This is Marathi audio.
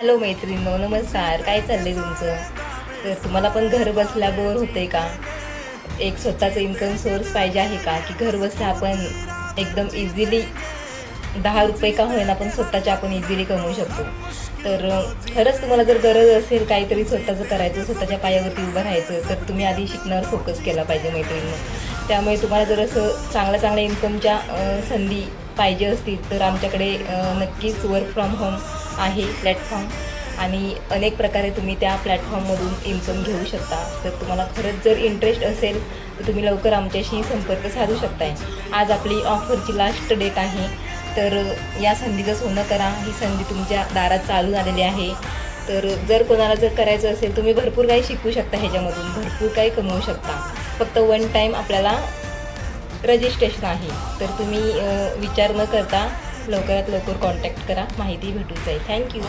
हॅलो मैत्रिणींनो, नमस्कार. काय चाललंय तुमचं? तर तुम्हाला पण घर बसल्या बोर होते का? एक स्वतःचं इन्कम सोर्स पाहिजे आहे का? की घर बसल्या आपण एकदम इझिली ₹10 का होईना पण स्वतःचे आपण इझिली कमवू शकतो. तर खरंच तुम्हाला जर गरज असेल काहीतरी स्वतःचं करायचं, स्वतःच्या पायावरती उभं राहायचं, तर तुम्ही आधी शिकण्यावर फोकस केला पाहिजे मैत्रिणींनो. त्यामुळे तुम्हाला जर असं चांगल्या इन्कमच्या संधी पाहिजे असतील तर आमच्याकडे नक्कीच वर्क फ्रॉम होम आहे प्लॅटफॉर्म आणि अनेक प्रकारे तुम्ही त्या प्लॅटफॉर्ममधून इन्कम घेऊ शकता. तर तुम्हाला खरंच जर इंटरेस्ट असेल तर तुम्ही लवकर आमच्याशी संपर्क साधू शकताय. आज आपली ऑफरची लास्ट डेट आहे. तर या संधीचं सोनं करा. ही संधी तुमच्या दारात चालून आलेली आहे. तर जर कोणाला जर करायचं असेल तुम्ही भरपूर काही शिकू शकता, ह्याच्यामधून भरपूर काही कमवू शकता. फक्त वन टाईम आपल्याला रजिस्ट्रेशन आहे. तर तुम्ही विचार न करता लवकरात लवकर कॉन्टॅक्ट करा, माहिती भेटून जाईल. थँक्यू.